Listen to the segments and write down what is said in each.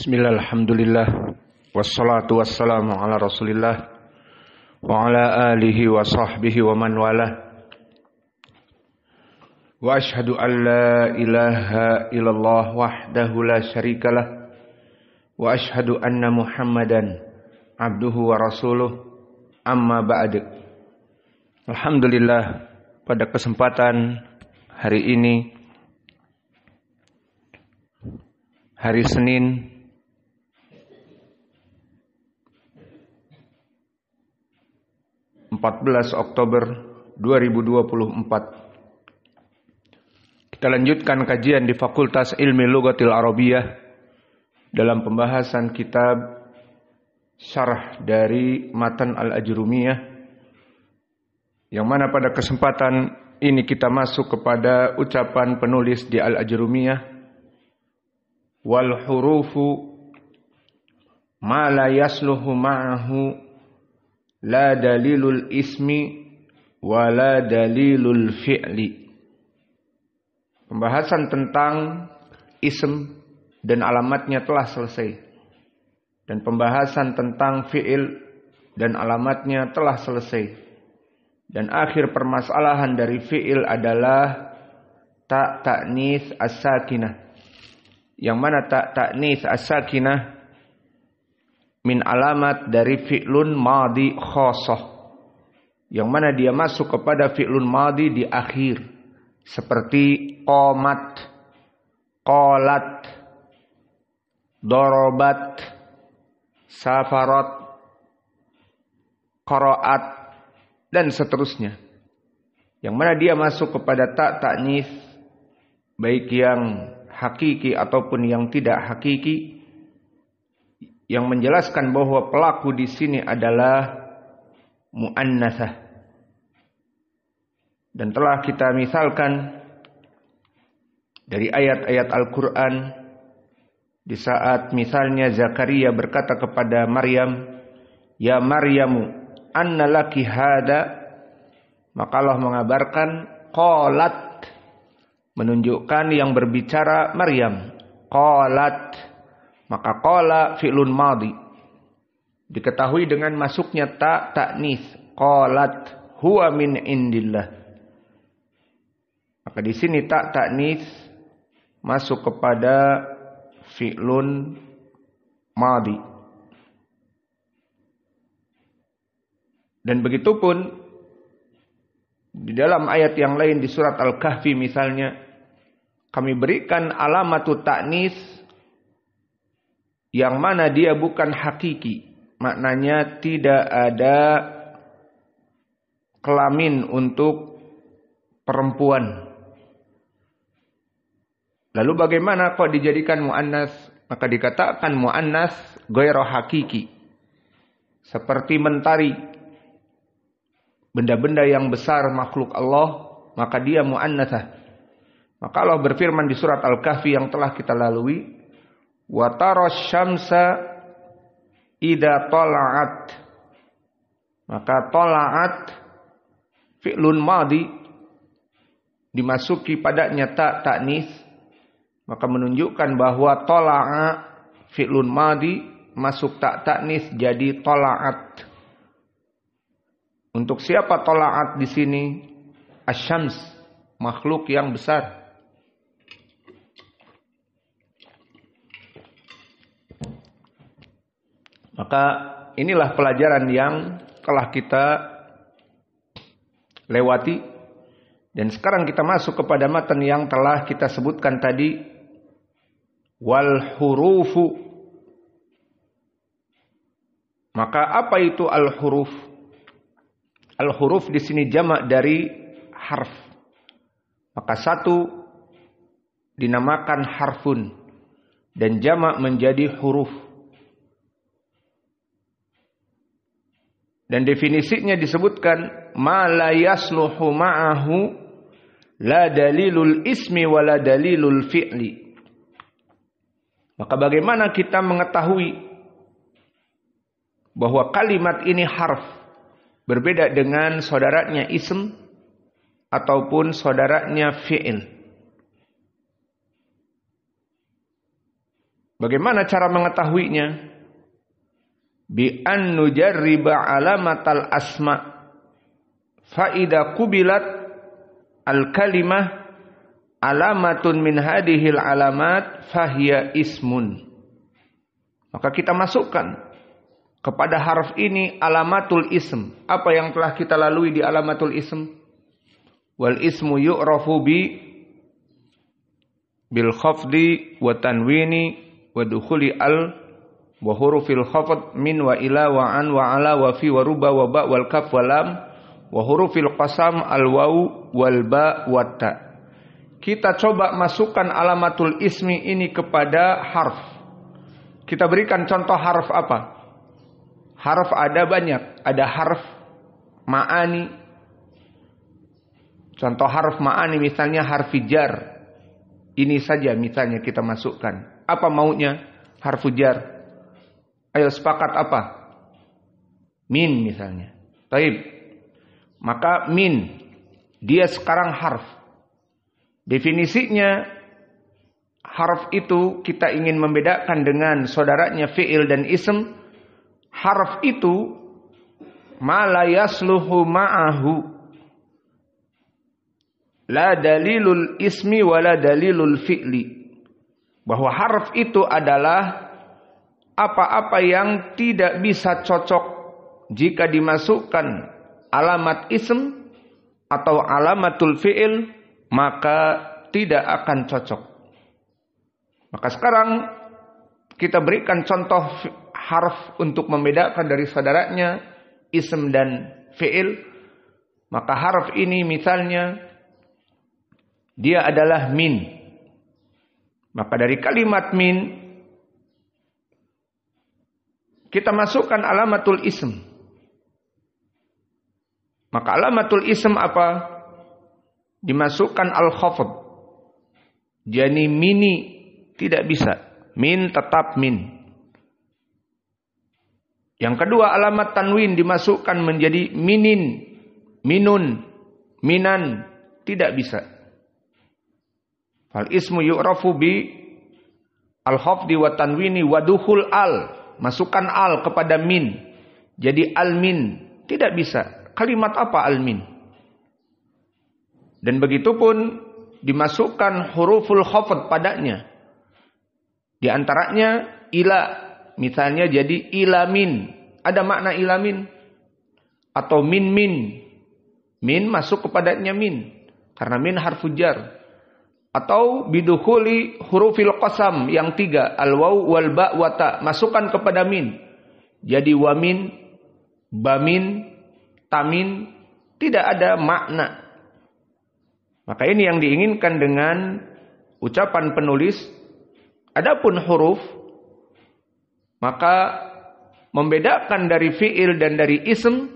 Bismillah, alhamdulillah, wassalatu wassalamu ala rasulillah, wa ala alihi wa sahbihi wa man walah. Wa ashhadu an la ilaha illallah wahdahu la syarikalah, wa ashhadu anna muhammadan abduhu wa rasuluh, amma ba'd. Alhamdulillah, pada kesempatan hari ini, hari Senin 14 Oktober 2024. Kita lanjutkan kajian di Fakultas Ilmi Lughatil Arabiyah dalam pembahasan kitab syarah dari Matan Al-Ajrumiyah, yang mana pada kesempatan ini kita masuk kepada ucapan penulis di Al-Ajrumiyah, wal hurufu ma la yasluhu ma'ahu la dalilul ismi wa la dalilul fi'li. Pembahasan tentang ism dan alamatnya telah selesai, dan pembahasan tentang fi'il dan alamatnya telah selesai. Dan akhir permasalahan dari fi'il adalah ta' ta'nis as-sakinah, yang mana ta' ta'nis as-sakinah min alamat dari fi'lun madhi khosoh, yang mana dia masuk kepada fi'lun madhi di akhir, seperti qomat, qolat, dorobat, safarat, qaraat, dan seterusnya, yang mana dia masuk kepada ta' ta'nis, baik yang hakiki ataupun yang tidak hakiki, yang menjelaskan bahwa pelaku di sini adalah mu'annatsah. Dan telah kita misalkan dari ayat-ayat Al-Quran, di saat misalnya Zakaria berkata kepada Maryam, "Ya Maryamu, anna laki hada," maka Allah mengabarkan qalat, menunjukkan yang berbicara Maryam. Qalat, maka qala fi'lun madhi, diketahui dengan masuknya ta' ta'nis, qalat huwa min indillah. Maka di sini ta' ta'nis masuk kepada fi'lun madhi. Dan begitupun di dalam ayat yang lain di surat Al-Kahfi misalnya, kami berikan alamatu ta'nis yang mana dia bukan hakiki, maknanya tidak ada kelamin untuk perempuan. Lalu bagaimana kok dijadikan mu'annas? Maka dikatakan mu'annas ghairu hakiki, seperti mentari, benda-benda yang besar makhluk Allah, maka dia mu'annatsah. Maka Allah berfirman di surat Al-Kahfi yang telah kita lalui, wa taras syamsa idza tala'at, maka tala'at fi'lun madhi dimasuki padanya ta' ta'nis, maka menunjukkan bahwa tala'a fi'lun madhi masuk ta' ta'nis jadi tala'at. Untuk siapa tala'at di sini? Asy-syams, makhluk yang besar. Maka inilah pelajaran yang telah kita lewati. Dan sekarang kita masuk kepada matan yang telah kita sebutkan tadi. Wal hurufu. Maka apa itu al-huruf? Al-huruf di sini jamak dari harf. Maka satu dinamakan harfun dan jamak menjadi huruf. Dan definisinya disebutkan ma la yasluhu ma'ahu la dalilul ismi wa la dalilul fi'li. Maka bagaimana kita mengetahui bahwa kalimat ini harf, berbeda dengan saudaranya ism ataupun saudaranya fi'il? Bagaimana cara mengetahuinya? Bi an nujarriba alamatal asma. Fa idza qubilat al kalimah alamatun min hadhil alamat fahiya ismun. Maka kita masukkan kepada harf ini alamatul ism. Apa yang telah kita lalui di alamatul ism? Wal ismu yu'rafu bil khafdi wa tanwini wa dukhuli al wa hurufil khafd min wa ila wa an wa ala wa fi wa ruba wa ba wal kaf wa lam wa hurufil qasam al waw wal ba wa ta. Kita coba masukkan alamatul ismi ini kepada harf. Kita berikan contoh harf apa? Harf ada banyak. Ada harf ma'ani. Contoh harf ma'ani misalnya harf jar. Ini saja misalnya kita masukkan. Apa maunya? Harf jar. Ayo sepakat apa? Min misalnya. Taib. Maka min. Dia sekarang harf. Definisinya harf itu kita ingin membedakan dengan saudaranya fi'il dan ism. Harf itu ma la yasluhu ma'ahu. La dalilul ismi wa la dalilul fi'li. Bahwa harf itu adalah apa-apa yang tidak bisa cocok jika dimasukkan alamat ism atau alamatul fi'il, maka tidak akan cocok. Maka sekarang kita berikan contoh harf untuk membedakan dari saudaranya ism dan fi'il. Maka harf ini misalnya dia adalah min. Maka dari kalimat min kita masukkan alamatul ism. Maka alamatul ism apa? Dimasukkan al-khafd. Jadi mini tidak bisa. Min tetap min. Yang kedua alamat tanwin dimasukkan menjadi minin, minun, minan. Tidak bisa. Fal ismu yu'rafu bi al-khafdi wa tanwini wa dukhul al. Masukkan al kepada min. Jadi al-min. Tidak bisa. Kalimat apa al-min? Dan begitupun dimasukkan huruful khafd padanya. Di antaranya ila. Misalnya jadi ilamin. Ada makna ilamin. Atau min. Min masuk kepadanya min. Karena min harfu jar. Atau bidukhuli hurufil qasam yang 3. Al-waw wal ba wa ta. Masukkan kepada min. Jadi wamin, bamin, tamin. Tidak ada makna. Maka ini yang diinginkan dengan ucapan penulis. Adapun huruf, maka membedakan dari fi'il dan dari ism,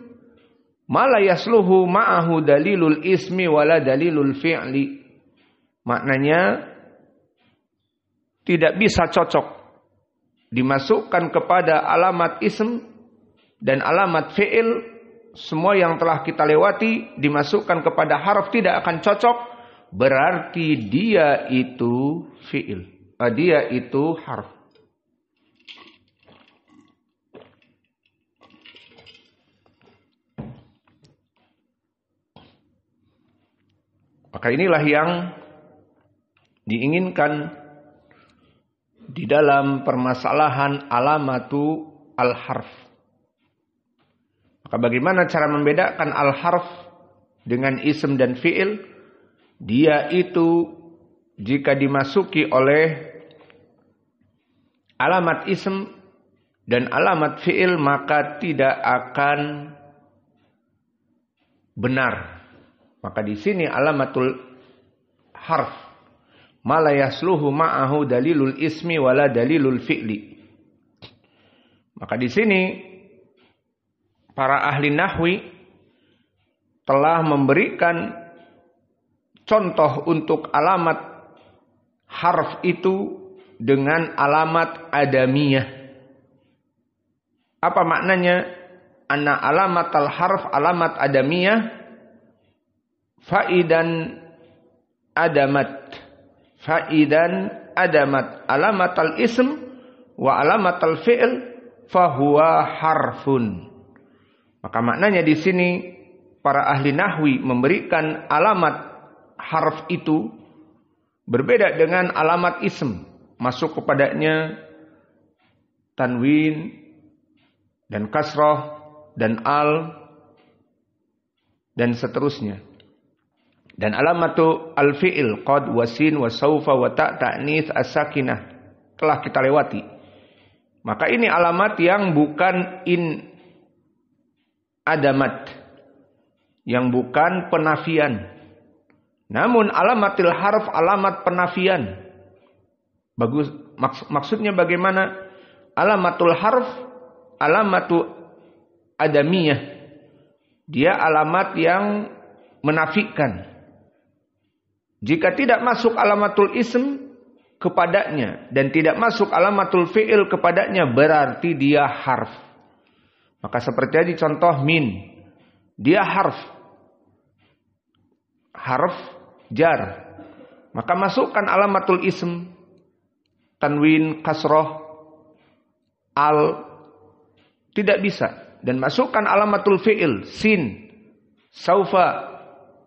mala yasluhu ma'ahu dalilul ismi wala dalilul fi'li. Maknanya tidak bisa cocok dimasukkan kepada alamat ism dan alamat fi'il. Semua yang telah kita lewati dimasukkan kepada harf tidak akan cocok. Berarti dia itu fi'il. Dia itu harf. Maka inilah yang diinginkan di dalam permasalahan alamatu al-harf. Maka bagaimana cara membedakan al-harf dengan ism dan fi'il? Dia itu jika dimasuki oleh alamat ism dan alamat fi'il maka tidak akan benar. Maka di sini alamatul harf mala yasluhu ma'ahu dalilul ismi wala dalilul fi'li. Maka di sini para ahli nahwi telah memberikan contoh untuk alamat harf itu dengan alamat adamiyah. Apa maknanya? Anna alamatal harf alamat adamiyah faidan adamat. Faidan adamat alamatal ism wa alamatul fi'l fahuwa harfun. Maka maknanya di sini para ahli nahwi memberikan alamat harf itu berbeda dengan alamat ism. Masuk kepadanya tanwin dan kasrah dan al dan seterusnya. Dan alamatu al-fi'il qad wasin wa saufa wa ta' ta'nits as-sakinah telah kita lewati. Maka ini alamat yang bukan in adamat, yang bukan penafian. Namun alamatil harf alamat penafian. Bagus, maksudnya bagaimana? Alamatul harf alamatu adamiyah. Dia alamat yang menafikan. Jika tidak masuk alamatul ism kepadanya dan tidak masuk alamatul fi'il kepadanya, berarti dia harf. Maka seperti tadi contoh min, dia harf. Harf jar. Maka masukkan alamatul ism, tanwin, kasroh, al, tidak bisa. Dan masukkan alamatul fi'il, sin, saufa,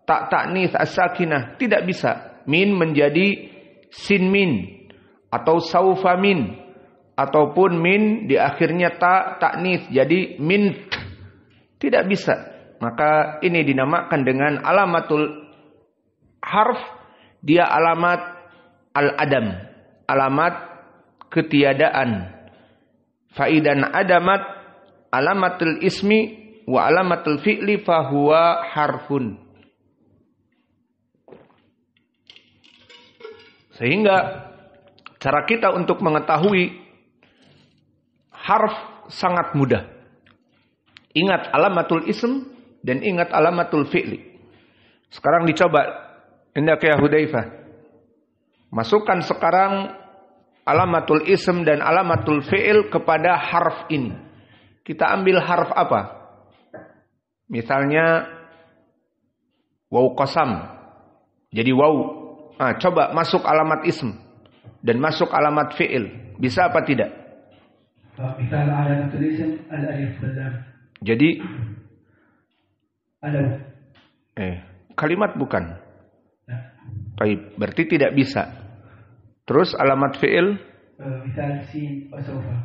tak ta'nits as-sakinah, tidak bisa. Min menjadi sin min atau saufa min, ataupun min di akhirnya ta ta'nits jadi min, tidak bisa. Maka ini dinamakan dengan alamatul harf, dia alamat al-adam, alamat ketiadaan. Faidan adamat alamatul ismi wa alamatul fi'li fahuwa harfun. Sehingga cara kita untuk mengetahui harf sangat mudah. Ingat alamatul ism dan ingat alamatul fi'li. Sekarang dicoba. Indak ya Hudzaifah. Masukkan sekarang alamatul ism dan alamatul fi'il kepada harf ini. Kita ambil harf apa? Misalnya waw qasam. Jadi waw. Nah, coba masuk alamat ism dan masuk alamat fi'il. Bisa apa tidak? Misal alamatul ism al-alif wal lam. Jadi alaf. Kalimat bukan. Baik, berarti tidak bisa. Terus alamat fi'il? Misal sin wa saufa.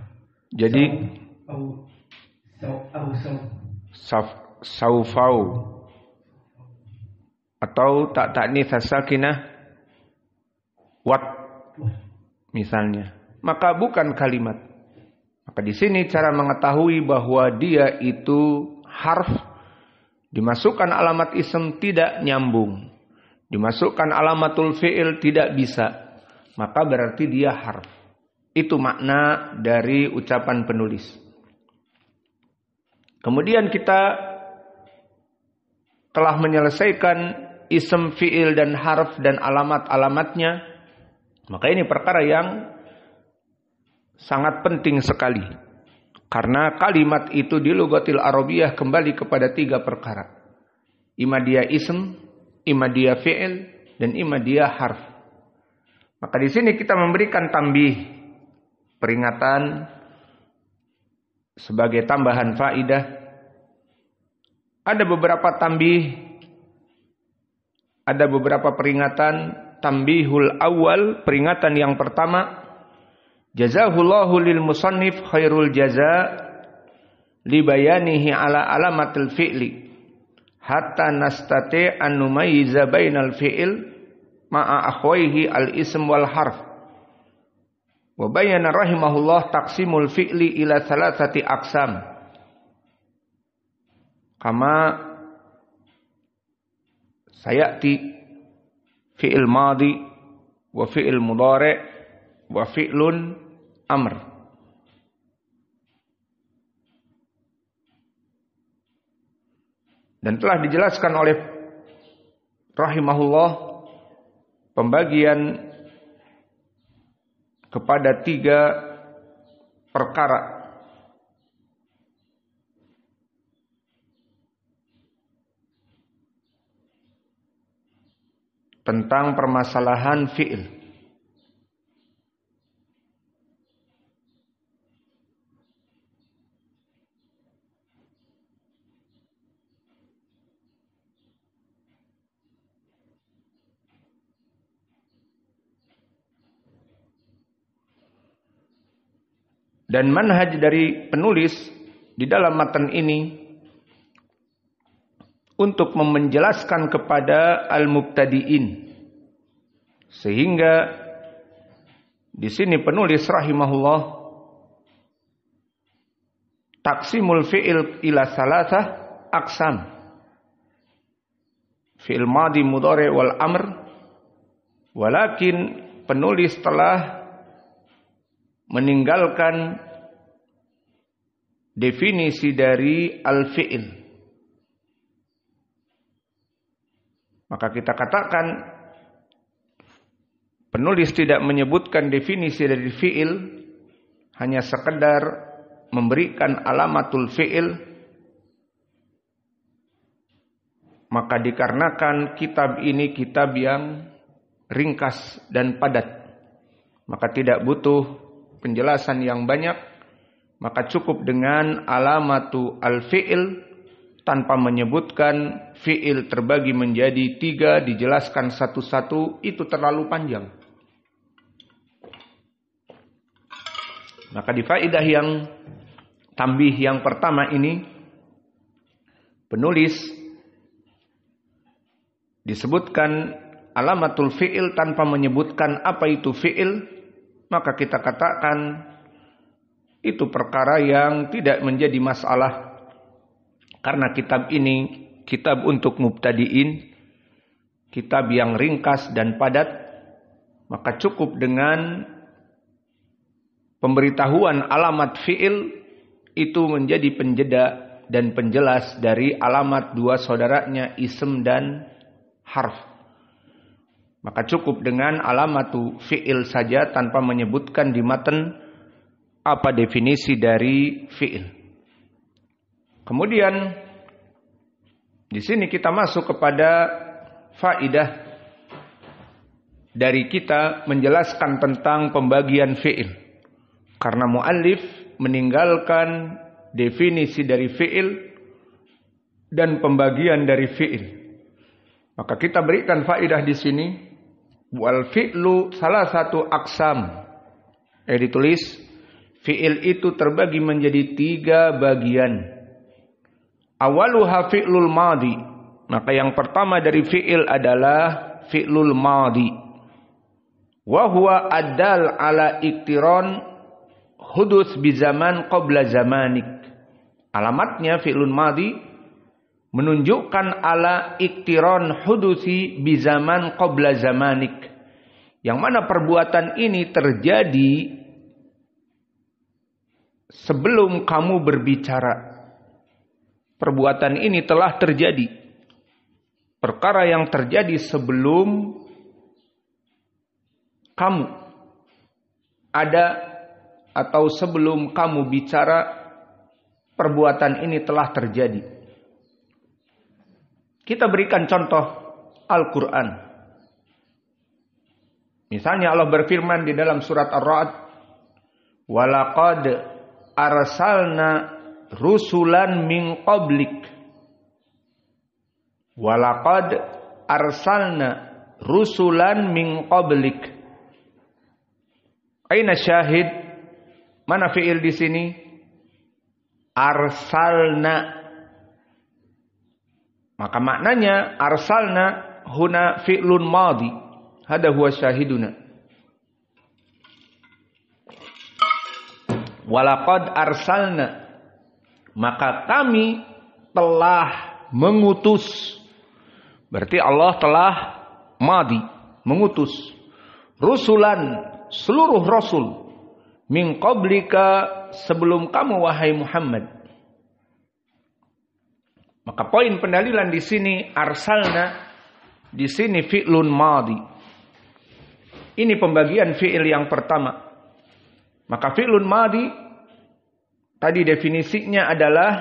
Jadi saufau atau tak ta'nits as-sakinah wat misalnya. Maka bukan kalimat. Maka di sini cara mengetahui bahwa dia itu harf, dimasukkan alamat ism tidak nyambung, dimasukkan alamatul fi'il tidak bisa, maka berarti dia harf. Itu makna dari ucapan penulis. Kemudian kita telah menyelesaikan ism, fi'il dan harf dan alamat-alamatnya. Maka ini perkara yang sangat penting sekali. Karena kalimat itu di lughatil arabiyah kembali kepada 3 perkara. Ima dia ism, ima dia fi'il, dan ima dia harf. Maka di sini kita memberikan tambih, peringatan sebagai tambahan faidah. Ada beberapa tambih, ada beberapa peringatan. Tambihul awal, peringatan yang pertama, jazahullahu lil musannif khairul jaza li bayanihi ala alamatil fi'li hatta nastati' an numayyiza bainal fi'il ma'a akhwaihi al ism wal harf. Wa bayyana rahimahullah taqsimul fi'li ila 3 aqsam. Kama sayati fi'il madhi wa fi'il mudhari' wa fi'lun amr. Dan telah dijelaskan oleh rahimahullah pembagian kepada 3 perkara. Tentang permasalahan fi'il. Dan manhaj dari penulis di dalam matan ini untuk menjelaskan kepada al-mubtadi'in. Sehingga di sini penulis rahimahullah taksimul fi'il ila salasah aqsam. Fi'il madhi, mudhari wal amr. Walakin penulis telah meninggalkan definisi dari al-fi'il. Maka kita katakan penulis tidak menyebutkan definisi dari fi'il, hanya sekedar memberikan alamatul fi'il. Maka dikarenakan kitab ini kitab yang ringkas dan padat, maka tidak butuh penjelasan yang banyak, maka cukup dengan alamatu al-fi'il tanpa menyebutkan fi'il terbagi menjadi 3, dijelaskan satu-satu, itu terlalu panjang. Maka di faedah yang tambih yang pertama ini, penulis disebutkan alamatul fi'il tanpa menyebutkan apa itu fi'il, maka kita katakan itu perkara yang tidak menjadi masalah. Karena kitab ini kitab untuk mubtadi'in, kitab yang ringkas dan padat, maka cukup dengan pemberitahuan alamat fi'il itu menjadi penjeda dan penjelas dari alamat dua saudaranya ism dan harf. Maka cukup dengan alamatu fi'il saja tanpa menyebutkan di matan apa definisi dari fi'il. Kemudian di sini kita masuk kepada faidah dari kita menjelaskan tentang pembagian fi'il. Karena muallif meninggalkan definisi dari fi'il dan pembagian dari fi'il. Maka kita berikan faidah di sini. Wal fi'lu salah satu aksam. Ditulis fi'il itu terbagi menjadi 3 bagian. Awaluha fi'lul madhi. Maka yang pertama dari fi'il adalah fi'lul madhi. Wa huwa addal ala iktiran hudus bi zaman qabla zamanik. Alamatnya fi'lul madhi menunjukkan ala iktiran hudusi bi zaman qabla zamanik. Yang mana perbuatan ini terjadi sebelum kamu berbicara. Perbuatan ini telah terjadi. Perkara yang terjadi sebelum kamu ada atau sebelum kamu bicara, perbuatan ini telah terjadi. Kita berikan contoh Al-Quran. Misalnya Allah berfirman di dalam surat Ar-Ra'd, "Walaqad arsalna rusulan min qablik." Walaqad arsalna rusulan min qablik. Aina syahid? Mana fi'il di sini? Arsalna. Maka maknanya arsalna huna fi'lun madhi. Hada huwa syahiduna. Walaqad arsalna. Maka kami telah mengutus. Berarti Allah telah madhi, mengutus. Rusulan, seluruh rasul. Min qablika, sebelum kamu wahai Muhammad. Maka poin pendalilan di sini arsalna, di sini fi'lun madhi. Ini pembagian fi'il yang pertama. Maka fi'lun madhi tadi definisinya adalah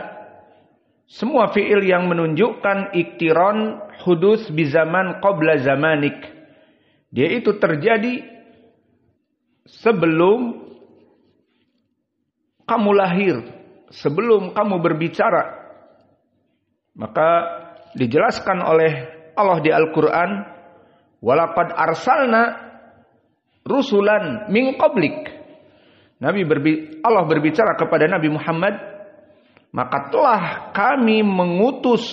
semua fi'il yang menunjukkan iktiran hudus bi zaman qabla zamanik. Dia itu terjadi sebelum kamu lahir, sebelum kamu berbicara. Maka dijelaskan oleh Allah di Al-Quran, walaqad arsalna rusulan min qablik. Allah berbicara kepada Nabi Muhammad, maka telah kami mengutus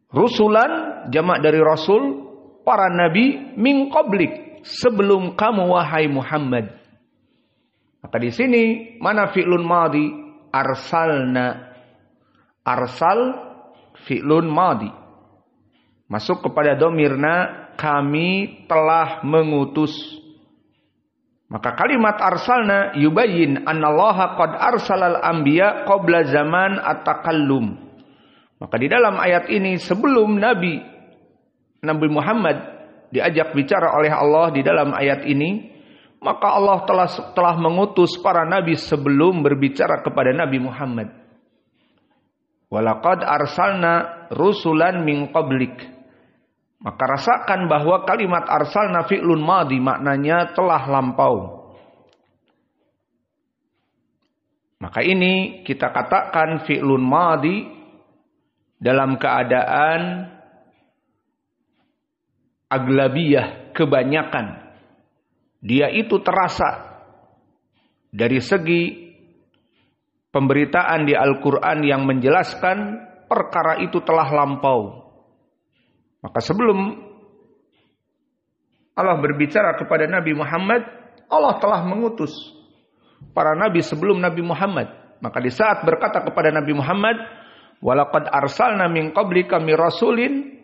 rusulan, jamak dari rasul, para nabi min qablik, sebelum kamu wahai Muhammad. Maka di sini mana fi'lun madhi? Arsalna. Arsal fi'lun madhi. Masuk kepada domirna, kami telah mengutus. Maka kalimat arsalna yubayyin annallaha qad arsalal anbiya qabla zaman at-takallum. Maka di dalam ayat ini sebelum Nabi Muhammad diajak bicara oleh Allah di dalam ayat ini, maka Allah telah mengutus para nabi sebelum berbicara kepada Nabi Muhammad. Walaqad arsalna rusulan min qablik. Maka rasakan bahwa kalimat arsalna fi'lun madhi, maknanya telah lampau. Maka ini kita katakan fi'lun madhi dalam keadaan aglabiyah, kebanyakan. Dia itu terasa dari segi pemberitaan di Al-Quran yang menjelaskan perkara itu telah lampau. Maka sebelum Allah berbicara kepada Nabi Muhammad, Allah telah mengutus para nabi sebelum Nabi Muhammad. Maka di saat berkata kepada Nabi Muhammad, walaqad arsalna min qablika mir rasulin,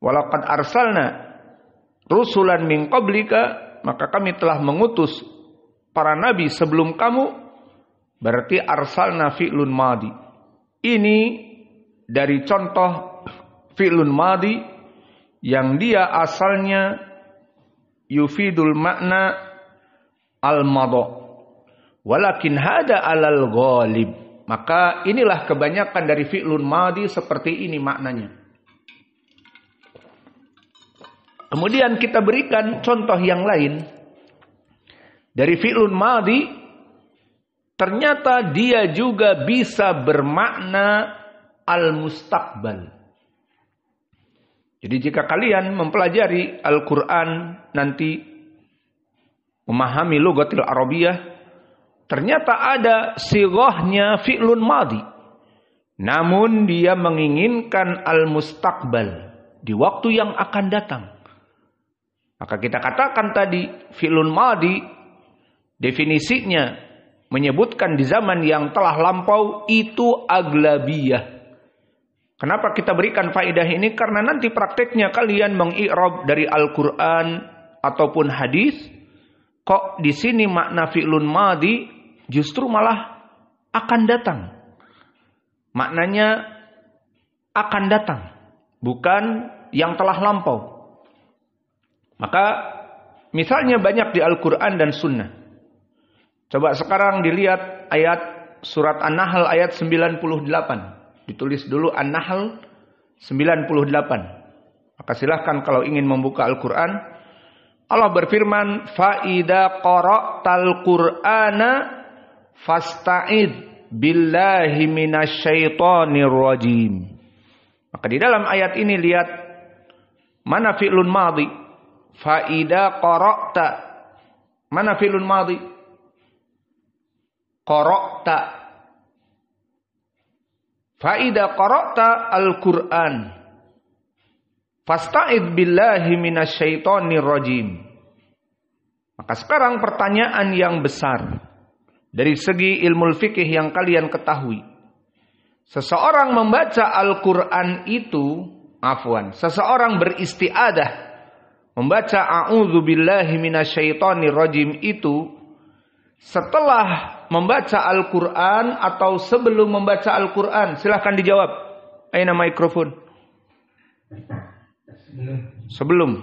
walaqad arsalna rusulan min qablika, maka kami telah mengutus para nabi sebelum kamu, berarti arsalna fi'lun madhi. Ini dari contoh fi'lun madhi yang dia asalnya yufidul makna al-madha, walakin hada alal ghalib. Maka inilah kebanyakan dari fi'lun madhi seperti ini maknanya. Kemudian kita berikan contoh yang lain dari fi'lun madhi, ternyata dia juga bisa bermakna al-mustaqbal. Jadi jika kalian mempelajari Al-Quran nanti, memahami lughatil Arabiyah, ternyata ada sighahnya fi'lun madhi. Namun dia menginginkan al-mustaqbal, di waktu yang akan datang. Maka kita katakan tadi fi'lun madhi definisinya menyebutkan di zaman yang telah lampau itu aglabiyah. Kenapa kita berikan faedah ini? Karena nanti prakteknya kalian mengi'rab dari Al-Quran ataupun hadis, kok di sini makna fi'lun madhi justru malah akan datang. Maknanya akan datang, bukan yang telah lampau. Maka misalnya banyak di Al-Quran dan Sunnah. Coba sekarang dilihat ayat surat An-Nahl ayat 98. Ditulis dulu An-Nahl 98. Maka silahkan kalau ingin membuka Al-Quran. Allah berfirman, فَإِذَا قَرَأْتَ الْقُرْآنَ فَاسْتَعِذْ بِاللَّهِ مِنَ الشَّيْطَانِ الرَّجِيمِ. Maka di dalam ayat ini lihat mana fi'lun madhi. فَإِذَا قَرَأْتَ, mana fi'lun madhi? Qara'ta. Fa'idha qara'ta al-Qur'an fasta'idz billahi minasyaitonir rajim. Maka sekarang pertanyaan yang besar dari segi ilmu fikih yang kalian ketahui. Seseorang membaca Al-Qur'an itu, seseorang beristiadah membaca a'udzu billahi minasyaitonir rajim itu setelah membaca Al-Quran atau sebelum membaca Al-Quran? Silahkan dijawab. Aina mikrofon. Sebelum.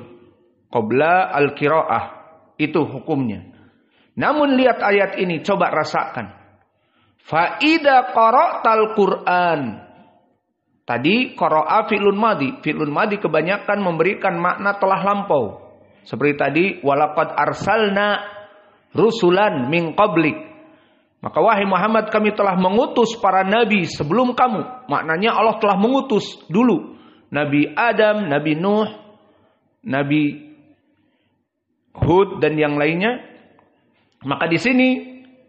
Qabla al-qiraah. Itu hukumnya. Namun lihat ayat ini, coba rasakan. Fa'idha qara'tal Qur'an. Tadi qara'a fi'lun madhi. Fi'lun madhi kebanyakan memberikan makna telah lampau. Seperti tadi, walaqad arsalna rusulan min qablik. Maka wahai Muhammad, kami telah mengutus para nabi sebelum kamu. Maknanya Allah telah mengutus dulu Nabi Adam, Nabi Nuh, Nabi Hud dan yang lainnya. Maka di sini,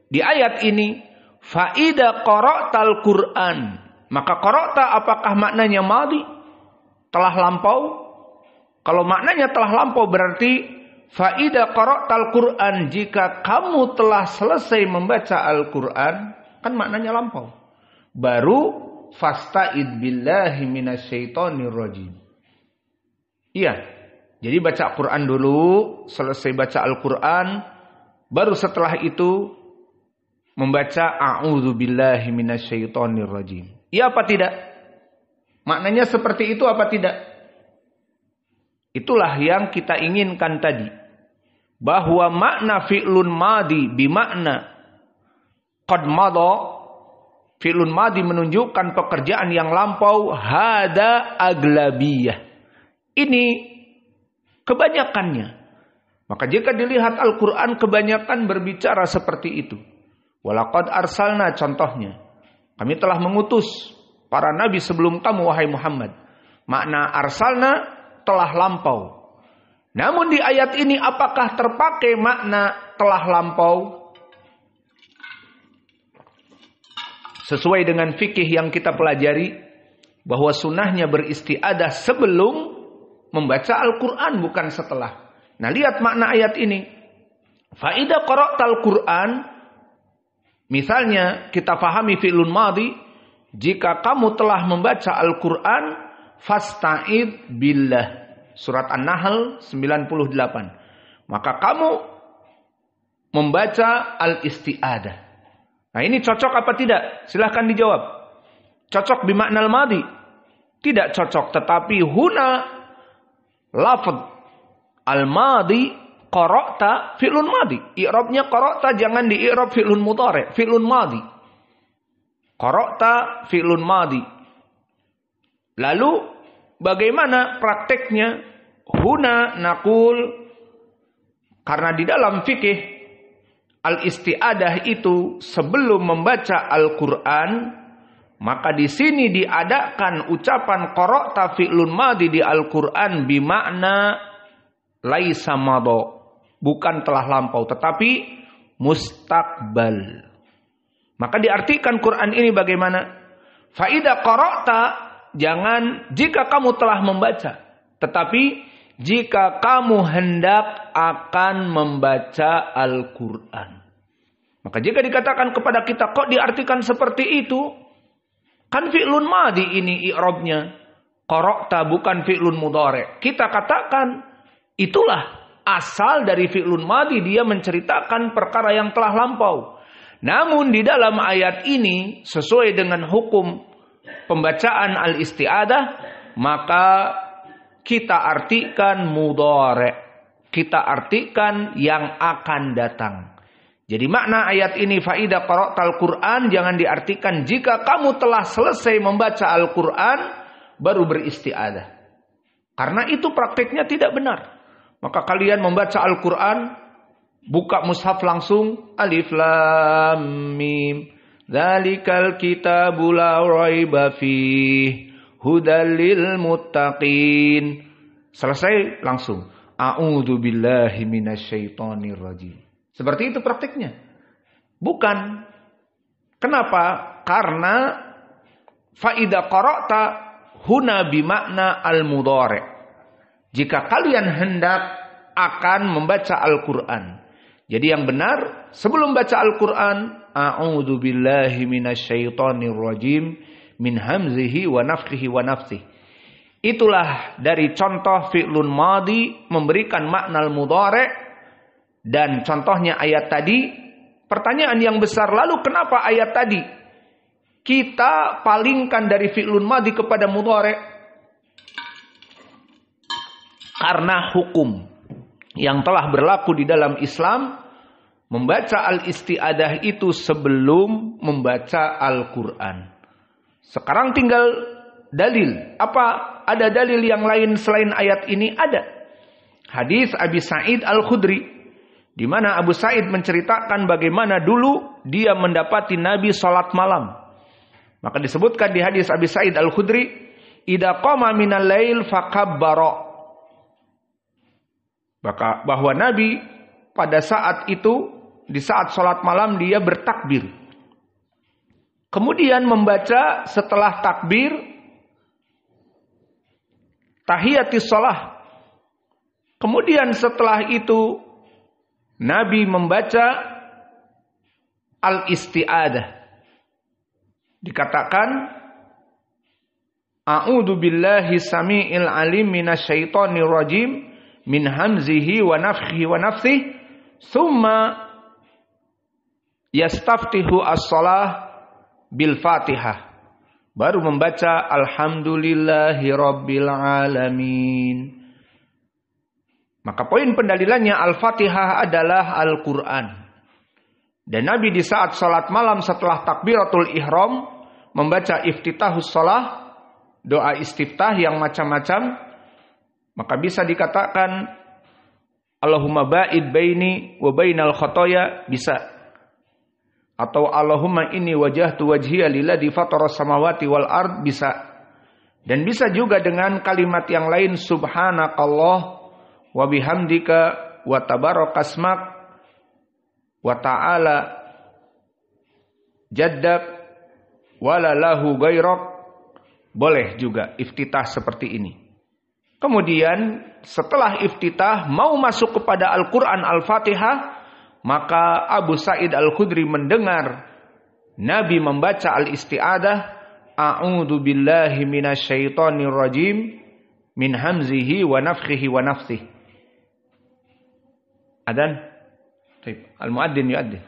di ayat ini, faida qara'tal Qur'an. Maka qara'ta apakah maknanya madhi? Telah lampau? Kalau maknanya telah lampau berarti faida qara'tal Qur'an, jika kamu telah selesai membaca Al-Qur'an, kan maknanya lampau. Baru fasta'id billahi minasyaitonir rajim. Iya. Jadi baca Quran dulu, selesai baca Al-Qur'an, baru setelah itu membaca a'udzubillahi minasyaitonir rajim. Iya apa tidak? Maknanya seperti itu apa tidak? Itulah yang kita inginkan tadi. Bahwa makna fi'lun madi bimakna qad madha, fi'lun madi menunjukkan pekerjaan yang lampau, hada aglabiyah. Ini kebanyakannya. Maka jika dilihat Al-Quran, kebanyakan berbicara seperti itu. Walaqad arsalna, contohnya. Kami telah mengutus para nabi sebelum kamu, wahai Muhammad. Makna arsalna telah lampau. Namun di ayat ini apakah terpakai makna telah lampau? Sesuai dengan fikih yang kita pelajari, bahwa sunnahnya beristiadah sebelum membaca Al-Quran, bukan setelah. Nah, lihat makna ayat ini. Faida qara'tal Qur'an, misalnya kita pahami fi'lun madhi, jika kamu telah membaca Al-Quran, fasta'id billah. Surat An-Nahl 98. Maka kamu membaca al-isti'adah. Nah, ini cocok apa tidak? Silahkan dijawab. Cocok bimakna al-madhi? Tidak cocok. Tetapi huna lafadz al-madhi qara'ta fi'lun madhi. I'rabnya qara'ta jangan di-i'rab fi'lun mudhari', fi'lun madhi. Qara'ta fi'lun madhi. Lalu bagaimana prakteknya? Huna naqul, karena di dalam fikih al-isti'adah itu sebelum membaca Al-Quran, maka di sini diadakan ucapan qara'ta fi'lun madhi di Al-Quran bimakna laisa madha, bukan telah lampau tetapi mustaqbal. Maka diartikan Quran ini bagaimana? Faida qara'ta, jangan jika kamu telah membaca, tetapi jika kamu hendak akan membaca Al-Quran. Maka jika dikatakan kepada kita, kok diartikan seperti itu? Kan fi'lun madhi ini i'rabnya. Qara'ta bukan fi'lun mudhari'. Kita katakan, itulah asal dari fi'lun madhi, dia menceritakan perkara yang telah lampau. Namun di dalam ayat ini, sesuai dengan hukum pembacaan al-isti'adah, maka kita artikan mudhari'. Kita artikan yang akan datang. Jadi makna ayat ini faida qara'tal Qur'an jangan diartikan jika kamu telah selesai membaca Al-Qur'an baru beristi'adah. Karena itu prakteknya tidak benar. Maka kalian membaca Al-Qur'an, buka mushaf langsung, alif lam mim, dzalikal kitabu la raiba fihi hudal lil muttaqin. Selesai langsung a'udzubillahi minasyaitonir rajim. Seperti itu praktiknya. Bukan. Kenapa? Karena faida qara'ta huna bimakna al-mudhari'. Jika kalian hendak akan membaca Al-Quran. Jadi yang benar, sebelum baca Al-Quran, a'udzubillahi minasyaitonir rajim min hamzihi wa nafthihi wa nafsihi. Itulah dari contoh fi'lun madhi memberikan makna al-mudhari'. Dan contohnya ayat tadi, pertanyaan yang besar, lalu kenapa ayat tadi kita palingkan dari fi'lun madhi kepada mudhari'? Karena hukum yang telah berlaku di dalam Islam, membaca al-isti'adah itu sebelum membaca Al-Quran. Sekarang tinggal dalil. Apa ada dalil yang lain selain ayat ini? Ada. Hadis Abi Sa'id Al-Khudri, di mana Abu Sa'id menceritakan bagaimana dulu dia mendapati Nabi salat malam. Maka disebutkan di hadis Abi Sa'id Al-Khudri, idza qama minal lail fakabbara. Bahwa Nabi pada saat itu di saat sholat malam dia bertakbir. Kemudian membaca setelah takbir tahiyatis shalah. Kemudian setelah itu Nabi membaca al-isti'adah. Dikatakan a'udzu billahi samii'il 'alim minasyaitonir rajim min hamzihi wa nafthihi wa nafthihi tsumma yastaftihu as-shalah bil Fatihah. Baru membaca alhamdulillahi rabbil alamin. Maka poin pendalilannya Al-Fatihah adalah Al-Quran. Dan Nabi di saat salat malam setelah takbiratul ihram membaca iftitahus shalah, doa istiftah yang macam-macam. Maka bisa dikatakan Allahumma ba'id baini wa bainal khotoya, bisa. Atau Allahumma inni wajahtu wajhiya lilladzi fataras samawati wal ard, bisa. Dan bisa juga dengan kalimat yang lain subhanakallah wa bihamdika wa tabarakasmak wa ta'ala jaddak wala lahu ghairak. Boleh juga iftitah seperti ini. Kemudian setelah iftitah mau masuk kepada Al-Quran Al-Fatihah, maka Abu Sa'id Al-Khudri mendengar Nabi membaca al-isti'adah a'udzu billahi minasyaitonir rajim min hamzihi wa nafthihi wa nafthihi. Adzan. Baik, al-muadzin yu'adzin.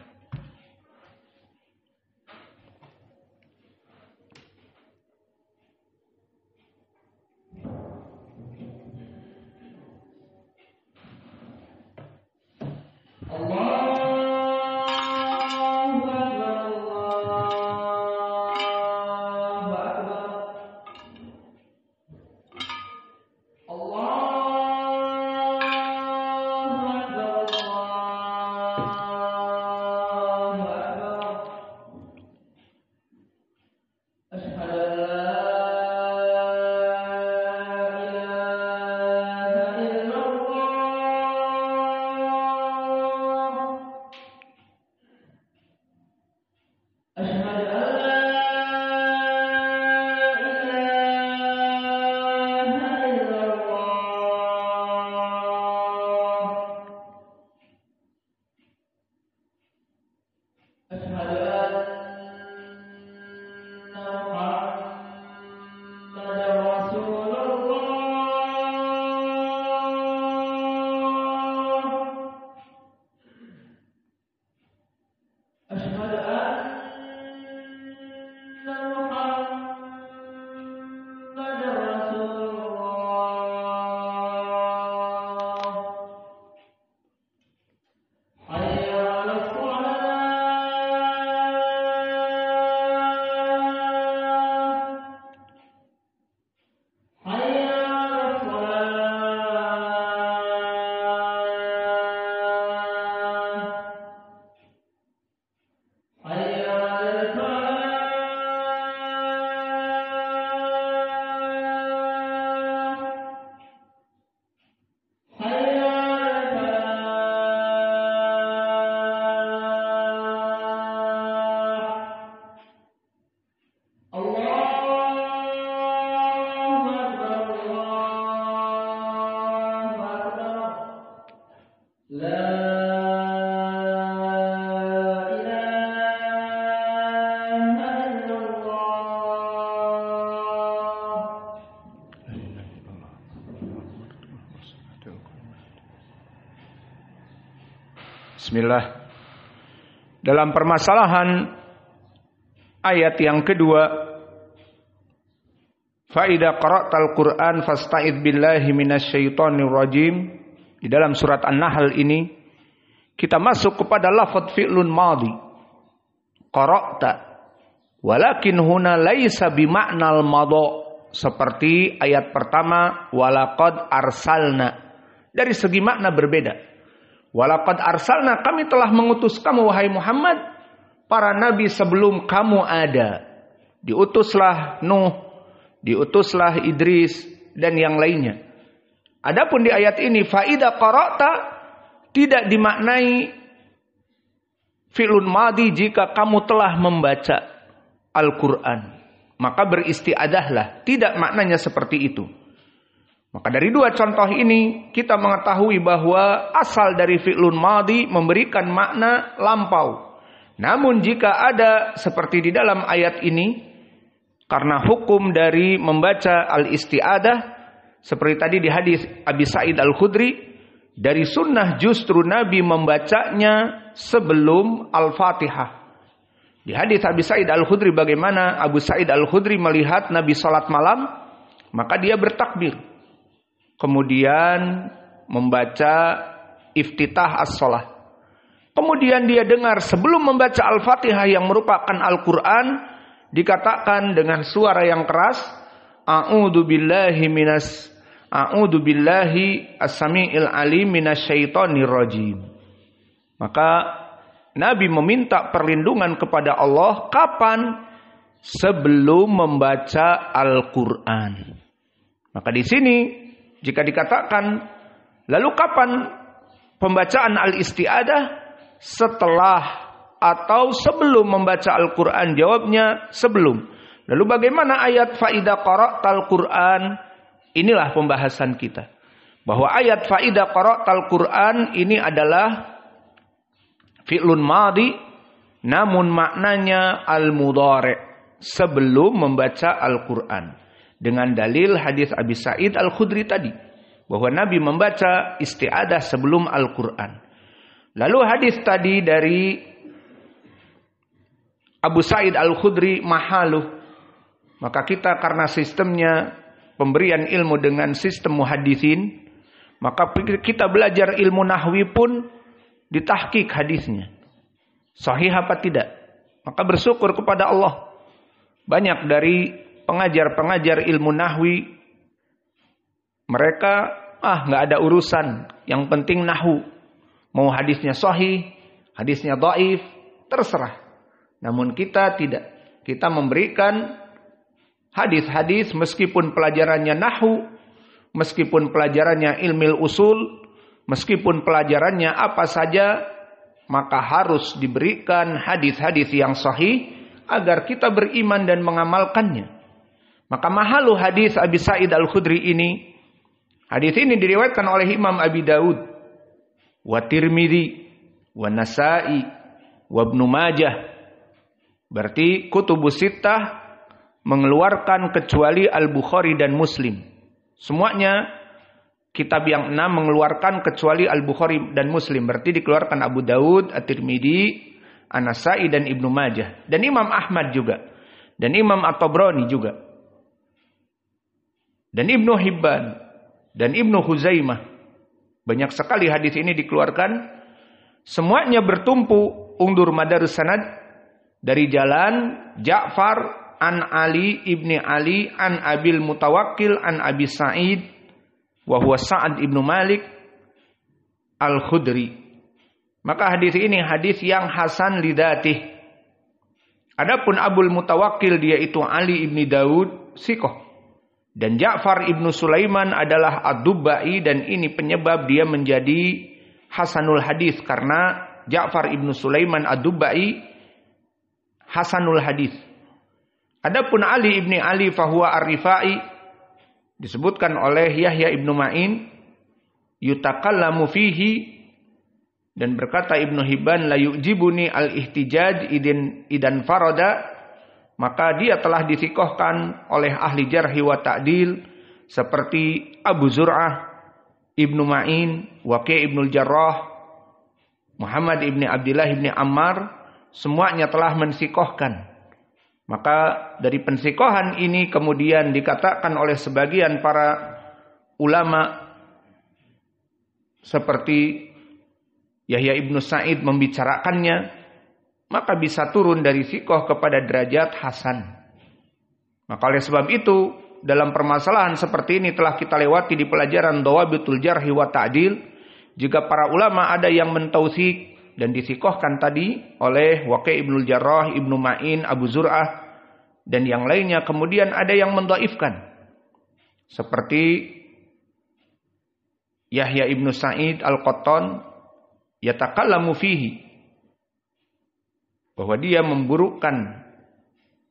Bismillah. Dalam permasalahan ayat yang kedua, fa idza qara'tal Qur'an fasta'id billahi minasyaitonir rajim. Di dalam surat An-Nahl ini kita masuk kepada lafadz fi'lun madhi. Qara'ta. Walakin huna laisa bima'nal madha. Seperti ayat pertama walaqad arsalna. Dari segi makna berbeda. Walaqad arsalna, kami telah mengutus kamu wahai Muhammad, para nabi sebelum kamu ada. Diutuslah Nuh, diutuslah Idris dan yang lainnya. Adapun di ayat ini fa idza qara'ta tidak dimaknai fi'lun madhi jika kamu telah membaca Al-Quran. Maka beristi'adahlah. Tidak maknanya seperti itu. Maka dari dua contoh ini kita mengetahui bahwa asal dari fi'lun madhi memberikan makna lampau. Namun jika ada seperti di dalam ayat ini, karena hukum dari membaca al-isti'adah, seperti tadi di hadis Abi Sa'id Al-Khudri, dari sunnah justru Nabi membacanya sebelum Al-Fatihah. Di hadis Abi Sa'id Al-Khudri bagaimana Abu Sa'id Al-Khudri melihat Nabi salat malam, maka dia bertakbir. Kemudian membaca iftitah as-salah. Kemudian dia dengar sebelum membaca Al-Fatihah yang merupakan Al-Quran, dikatakan dengan suara yang keras, A'udzu billahi as-sami'il alim minasyaitonir rajim. Maka Nabi meminta perlindungan kepada Allah kapan? Sebelum membaca Al-Quran. Maka di sini jika dikatakan lalu kapan pembacaan al-isti'adah? Setelah atau sebelum membaca Al-Quran? Jawabnya sebelum. Lalu bagaimana ayat fa'idha qara'tal Qur'an? Inilah pembahasan kita. Bahwa ayat fa'idha qara'tal Qur'an ini adalah fi'lun madhi, namun maknanya al-mudhari', sebelum membaca Al-Quran. Dengan dalil hadis Abi Sa'id Al-Khudri tadi, bahwa Nabi membaca isti'adah sebelum Al-Quran. Lalu hadis tadi dari Abu Sa'id Al-Khudri mahaluh, maka kita karena sistemnya pemberian ilmu dengan sistem muhaditsin, maka kita belajar ilmu nahwi pun ditahqiq hadisnya. Sahih apa tidak? Maka bersyukur kepada Allah. Banyak dari pengajar-pengajar ilmu nahwi, mereka nggak ada urusan, yang penting nahwu. Mau hadisnya sahih, hadisnya dhaif, terserah. Namun kita tidak. Kita memberikan hadis-hadis meskipun pelajarannya nahwu, meskipun pelajarannya ilmil usul, meskipun pelajarannya apa saja, maka harus diberikan hadis-hadis yang sahih agar kita beriman dan mengamalkannya. Maka mahalu hadis Abi Sa'id Al-Khudri ini, hadis ini diriwayatkan oleh Imam Abi Daud, wa Tirmidzi, wa Nasa'i, wa Ibnu Majah. Berarti kutubus sittah mengeluarkan kecuali Al-Bukhari dan Muslim. Semuanya kitab yang 6 mengeluarkan kecuali Al-Bukhari dan Muslim. Berarti dikeluarkan Abu Daud, At-Tirmidzi, An-Nasa'i dan Ibnu Majah. Dan Imam Ahmad juga. Dan Imam At-Tabrani juga. Dan Ibnu Hibban. Dan Ibnu Huzaimah. Banyak sekali hadis ini dikeluarkan. Semuanya bertumpu undur madarus sanad dari jalan Ja'far an Ali ibni Ali an Abil Mutawakkil an Abi Sa'id wa huwa Sa'ad ibnu Malik Al-Khudri. Maka hadis ini hadis yang hasan lidatih. Adapun Abul Mutawakkil dia itu Ali ibni Daud siqah. Dan Ja'far ibnu Sulaiman adalah ad-Dubbai, dan ini penyebab dia menjadi hasanul hadis karena Ja'far ibnu Sulaiman ad-Dubbai hasanul hadis. Adapun Ali ibni Ali fahuwa ar-Rifai disebutkan oleh Yahya ibnu Ma'in yutakallamu fihi, dan berkata Ibnu Hibban la yu'jibuni al-ihtijaj idan farada, maka dia telah disikohkan oleh ahli jarhi wa ta'dil seperti Abu Zur'ah, Ibnu Ma'in, Waqi' Ibnul Jarrah, Muhammad ibni Abdullah ibni Ammar, semuanya telah mensikohkan. Maka dari pensikohan ini kemudian dikatakan oleh sebagian para ulama seperti Yahya ibnu Sa'id membicarakannya, maka bisa turun dari sikoh kepada derajat hasan. Maka oleh sebab itu, dalam permasalahan seperti ini telah kita lewati di pelajaran Dawabitul Jarhi wa Ta'dil. Jika para ulama ada yang mentautsik dan disikohkan tadi oleh Waqi' Ibnul Jarrah, Ibnu Ma'in, Abu Zur'ah, dan yang lainnya, kemudian ada yang mendhaifkan. Seperti Yahya ibnu Sa'id Al-Qattan, yatakallamu fihi. bahwa dia memburukkan.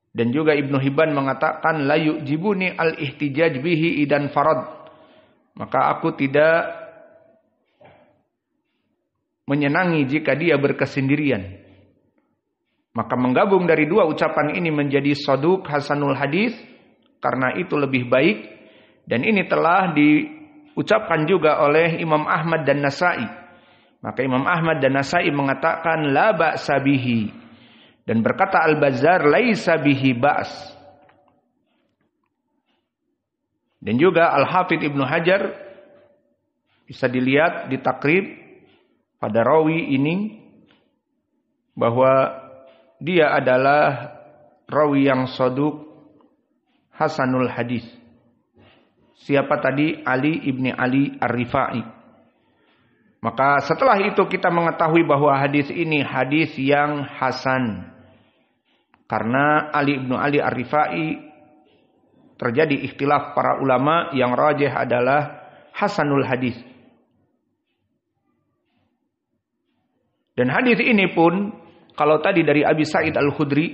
Dan juga Ibnu Hibban mengatakan la yu'jibuni al-ihtijaj bihi idan farad. Maka aku tidak menyenangi jika dia berkesendirian. Maka menggabung dari dua ucapan ini menjadi saduq hasanul hadis, karena itu lebih baik. Dan ini telah diucapkan juga oleh Imam Ahmad dan Nasai. Maka Imam Ahmad dan Nasai mengatakan la ba'sa bihi. Dan berkata Al-Bazzar laisa bihi ba's. Dan juga Al-Hafidz Ibnu Hajar bisa dilihat di takrib pada rawi ini bahwa dia adalah rawi yang saduq hasanul hadis. Siapa tadi? Ali ibni Ali Ar-Rifai. Maka setelah itu kita mengetahui bahwa hadis ini hadis yang hasan. Karena Ali ibnu Ali Ar-Rifai terjadi ikhtilaf para ulama, yang rajih adalah hasanul hadis. Dan hadis ini pun kalau tadi dari Abi Sa'id Al-Khudri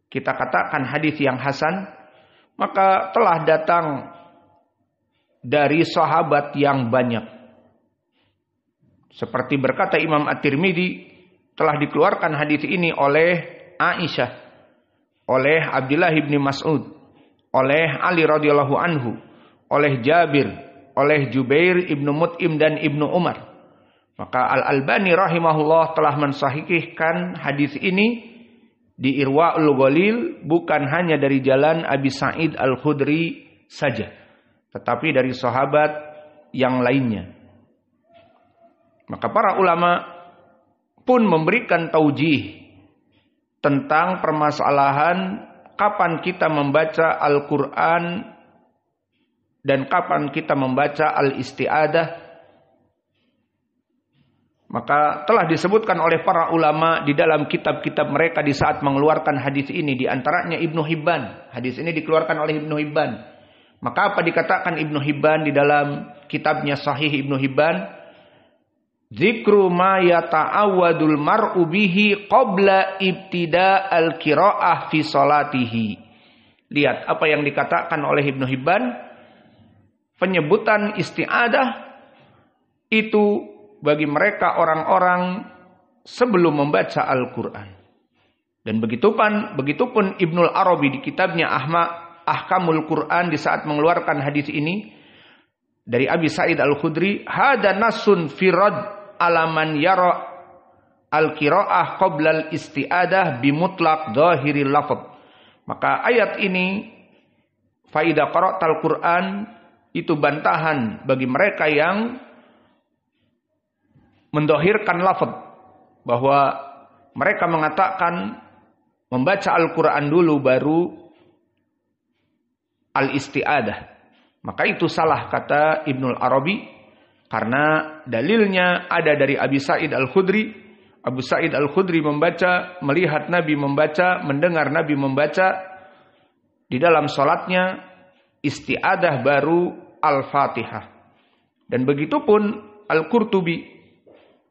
kita katakan hadis yang hasan, maka telah datang dari sahabat yang banyak. Seperti berkata Imam At-Tirmidzi, telah dikeluarkan hadis ini oleh Aisyah, oleh Abdullah bin Mas'ud, oleh Ali radhiyallahu anhu, oleh Jabir, oleh Jubair ibnu Mut'im dan ibnu Umar. Maka Al-Albani rahimahullah telah mensahihkan hadis ini di Irwaul Ghalil, bukan hanya dari jalan Abi Sa'id Al-Khudri saja, tetapi dari sahabat yang lainnya. Maka para ulama pun memberikan taujih tentang permasalahan kapan kita membaca Al-Quran dan kapan kita membaca Al-Isti'adah. Maka telah disebutkan oleh para ulama di dalam kitab-kitab mereka di saat mengeluarkan hadis ini. Di antaranya Ibnu Hibban. Hadis ini dikeluarkan oleh Ibnu Hibban. Maka apa dikatakan Ibnu Hibban di dalam kitabnya Sahih Ibnu Hibban? Zikru ma yata'awadul mar'u bihi qabla ibtida al-qira'ah fi salatihi. Lihat apa yang dikatakan oleh Ibnu Hibban. Penyebutan isti'adah itu bagi mereka orang-orang sebelum membaca Al-Quran. Dan begitupun Ibnul Arabi di kitabnya Ahkamul Quran di saat mengeluarkan hadis ini dari Abi Sa'id Al-Khudri, hada nasun firad alaman yara al-qira'ah qabla al-isti'adah bimutlaq dhahiril lafz. Maka ayat ini faidah qara'tal Qur'an itu bantahan bagi mereka yang mendohirkan lafaz, bahwa mereka mengatakan membaca Al-Quran dulu baru al-isti'adah. Maka itu salah, kata Ibnul Arabi, karena dalilnya ada dari Abi Sa'id Al-Khudri. Abu Sa'id Al-Khudri membaca, melihat Nabi membaca, mendengar Nabi membaca di dalam salatnya isti'adah baru Al-Fatihah. Dan begitupun Al-Qurtubi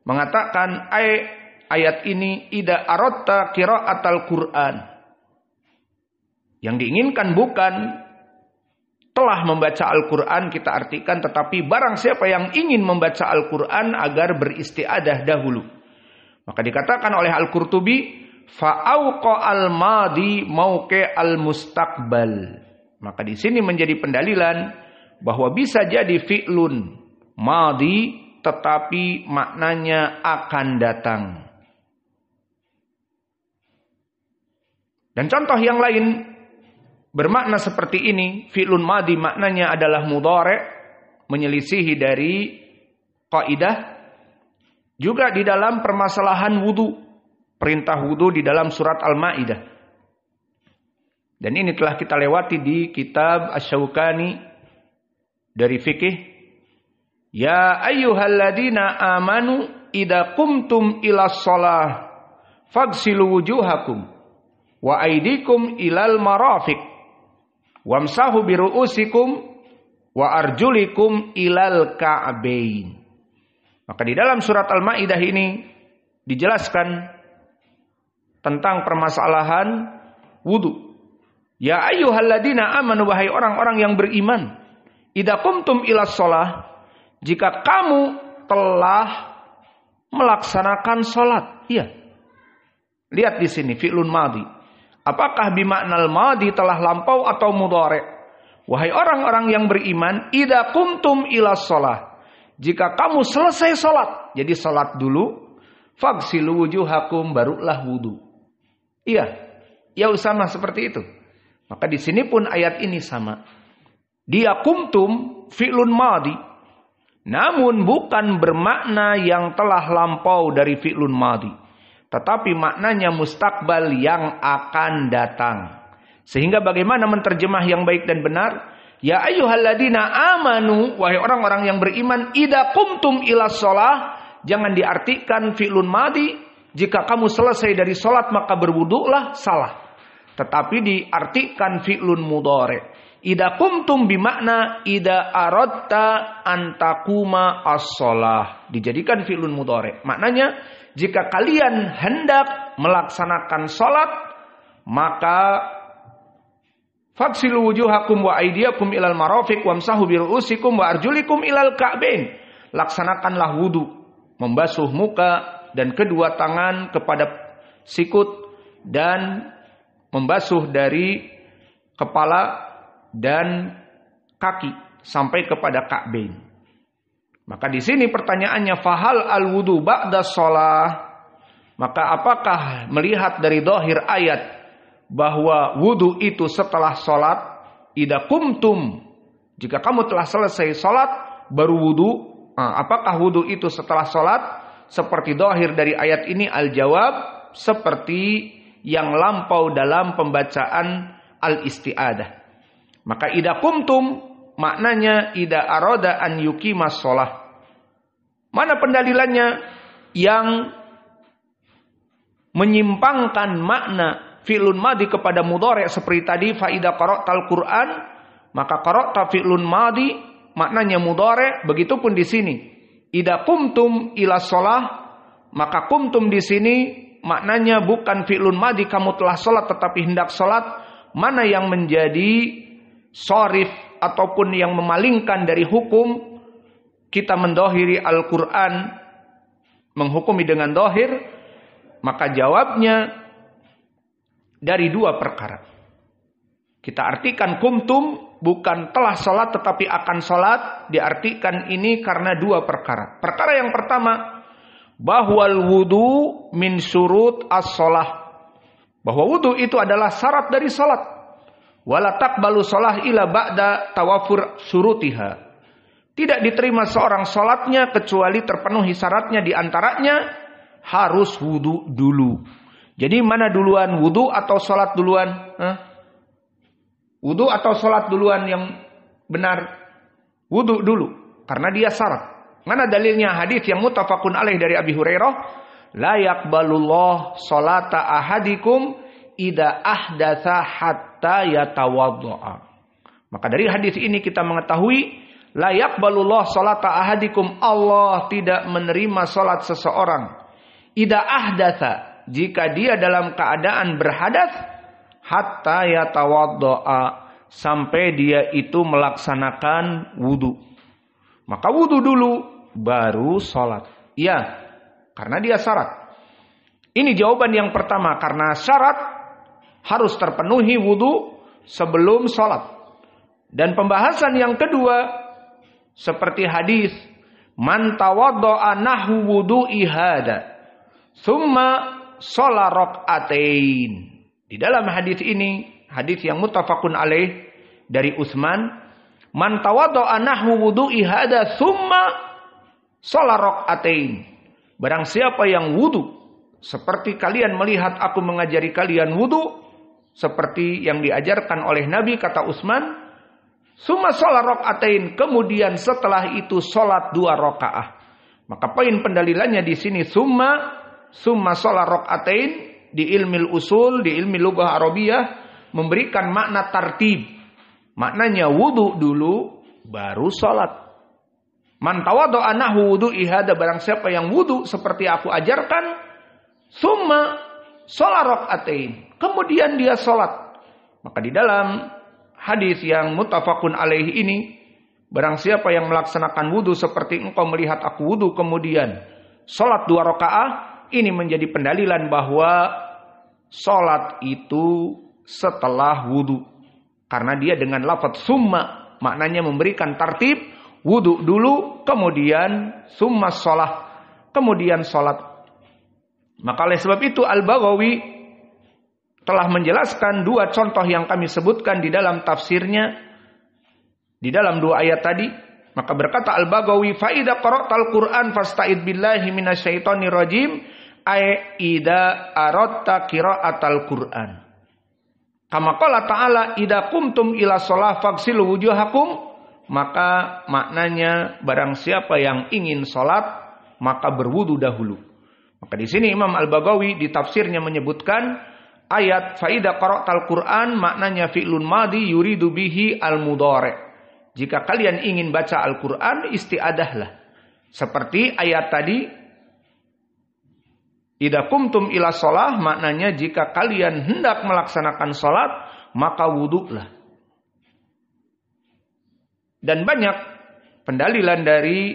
mengatakan ayat ini ida aratta qira'atal Qur'an. Yang diinginkan bukan telah membaca Al-Quran kita artikan, tetapi barang siapa yang ingin membaca Al-Quran agar beristiadah dahulu. Maka dikatakan oleh Al-Qurtubi, fa'auqa al-madi mauqi al-mustaqbal. Maka di sini menjadi pendalilan bahwa bisa jadi fi'lun madi tetapi maknanya akan datang. Dan contoh yang lain bermakna seperti ini, fi'lun madi maknanya adalah mudhari', menyelisihi dari kaidah. Juga di dalam permasalahan wudu, perintah wudu di dalam surat Al-Maidah. Dan ini telah kita lewati di kitab Asy-Syaukani dari fikih. Ya ayyuhalladzina amanu idza qumtum ilas shalah faghsilu wujuhakum wa aydikum ilal marafiq wamsahu biru'usikum wa arjulikum ilal ka'bain. Maka di dalam surat Al-Maidah ini dijelaskan tentang permasalahan wudu. Ya ayyuhalladzina amanu, wahai orang-orang yang beriman, idza qumtum ilas shalah, jika kamu telah melaksanakan salat. Iya. Lihat di sini fi'lun madhi. Apakah bimaknal madhi telah lampau atau mudhari'? Wahai orang-orang yang beriman, idza qumtum ilas shalah, jika kamu selesai salat, jadi salat dulu, faghsilu wujuhakum, barulah wudu. Iya, ya sama seperti itu. Maka di sini pun ayat ini sama. Dia qumtum fi'lun madhi, namun bukan bermakna yang telah lampau dari fi'lun madhi, tetapi maknanya mustakbal yang akan datang. Sehingga bagaimana menterjemah yang baik dan benar? Ya ayyuhalladzina amanu, wahai orang-orang yang beriman, idza qumtum ilas shalah, jangan diartikan fi'lun madhi, jika kamu selesai dari salat maka berwudulah, salah. Tetapi diartikan fi'lun mudhari'. Idza qumtum bimakna idza aradta an taquma as-shalah, dijadikan fi'lun mudhari'. Maknanya jika kalian hendak melaksanakan salat, maka faghsilu wujuhakum wa aydiyakum ilal marafiq wamsahu bi ru'usikum wa arjulikum ilal ka'bain. Laksanakanlah wudu, membasuh muka dan kedua tangan kepada sikut dan membasuh dari kepala dan kaki sampai kepada ka'bain. Maka di sini pertanyaannya, fahal al-wudu ba'da shalah? Maka apakah melihat dari zahir ayat bahwa wudu itu setelah salat? Idza qumtum, jika kamu telah selesai salat baru wudu. Apakah wudu itu setelah salat? Seperti zahir dari ayat ini, al-jawab seperti yang lampau dalam pembacaan al-isti'adah. Maka idza qumtum maknanya idza arada an yuqimas shalah. Mana pendalilannya yang menyimpangkan makna fi'lun madhi kepada mudhari' seperti tadi, fa idza qara'tal Qur'an, maka qara'ta fi'lun madhi maknanya mudhari'. Begitupun di sini idza qumtum ilas shalah, maka qumtum di sini maknanya bukan fi'lun madhi kamu telah salat tetapi hendak salat. Mana yang menjadi sharif ataupun yang memalingkan dari hukum kita mendohiri Al-Quran, menghukumi dengan dohir? Maka jawabnya dari dua perkara. Kita artikan kumtum bukan telah sholat tetapi akan sholat, diartikan ini karena dua perkara. Perkara yang pertama, bahwal wudu min syurut as-sholah, bahwa wudu itu adalah syarat dari sholat. Wala taqbalu sholah ila ba'da tawafur syurutiha. Tidak diterima seorang sholatnya kecuali terpenuhi syaratnya, diantaranya harus wudu dulu. Jadi mana duluan, wudu atau sholat duluan? Wudu atau sholat duluan yang benar? Wudu dulu, karena dia syarat. Mana dalilnya? Hadis yang muttafaqun alaih dari Abi Hurairah, la yaqbalullah sholata ahadikum idza ahdatsa hatta yatawaddaa. Maka dari hadis ini kita mengetahui la yaqbalullah sholata ahadikum, Allah tidak menerima salat seseorang idza ahdatsa, jika dia dalam keadaan berhadas, hatta yatawaddaa, sampai dia itu melaksanakan wudu. Maka wudu dulu baru salat. Ya, karena dia syarat. Ini jawaban yang pertama, karena syarat harus terpenuhi wudu sebelum salat. Dan pembahasan yang kedua seperti hadis man tawaddaa nahwu wudu'i hada summa sholat rak'atain. Di dalam hadis ini, hadis yang muttafaqun alaih dari Utsman, man tawaddaa nahwu wudu'i hada summa sholat rak'atain. Barang siapa yang wudu seperti kalian melihat aku mengajari kalian wudu seperti yang diajarkan oleh Nabi, kata Utsman, summa sholat rak'atain, kemudian setelah itu sholat 2 rakaah. Maka poin pendalilannya di sini summa sholat rak'atain di ilmu usul, di ilmu lughah Arabiyah memberikan makna tartib. Maknanya wudu dulu baru sholat. Man tawaddaa nahwu wudu'i hada, barang siapa yang wudu seperti aku ajarkan, summa sholat rakaatain. Kemudian dia sholat. Maka di dalam hadis yang muttafaqun alaih ini, barang siapa yang melaksanakan wudu seperti engkau melihat aku wudu kemudian sholat 2 rakaat, ini menjadi pendalilan bahwa sholat itu setelah wudu. Karena dia dengan lafaz summa, maknanya memberikan tartib, wudu dulu, kemudian summa sholat, kemudian sholat. Maka oleh sebab itu Al-Baghawi telah menjelaskan 2 contoh yang kami sebutkan di dalam tafsirnya, di dalam 2 ayat tadi. Maka berkata Al-Baghawi, fa idza qara'tal Qur'an fasta'id billahi minasyaitonir rajim, ay idza aratta qira'atal Qur'an. Kama qala ta'ala idza qumtum ila shalah faghsilu wujuhakum, maka maknanya barang siapa yang ingin salat maka berwudu dahulu. Maka di sini Imam Al-Baghawi di tafsirnya menyebutkan ayat fa idza qara'tal Qur'an maknanya fi'lun madhi yuridu bihi al-mudhari'. Jika kalian ingin baca Al-Qur'an, isti'adahlah. Seperti ayat tadi, idza qumtum ila shalah maknanya jika kalian hendak melaksanakan salat, maka wudulah. Dan banyak pendalilan dari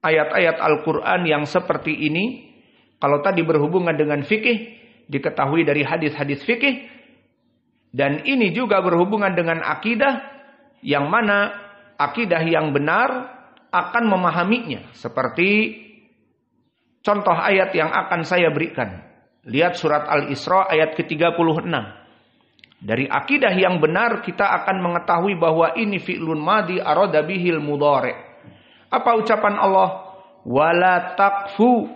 ayat-ayat Al-Qur'an yang seperti ini. Kalau tadi berhubungan dengan fikih, diketahui dari hadis-hadis fikih, dan ini juga berhubungan dengan akidah, yang mana akidah yang benar akan memahaminya. Seperti contoh ayat yang akan saya berikan. Lihat surat Al-Isra ayat ke-36. Dari akidah yang benar kita akan mengetahui bahwa ini fi'lun madhi arada bihil mudhari'. Apa ucapan Allah? Wala taqfu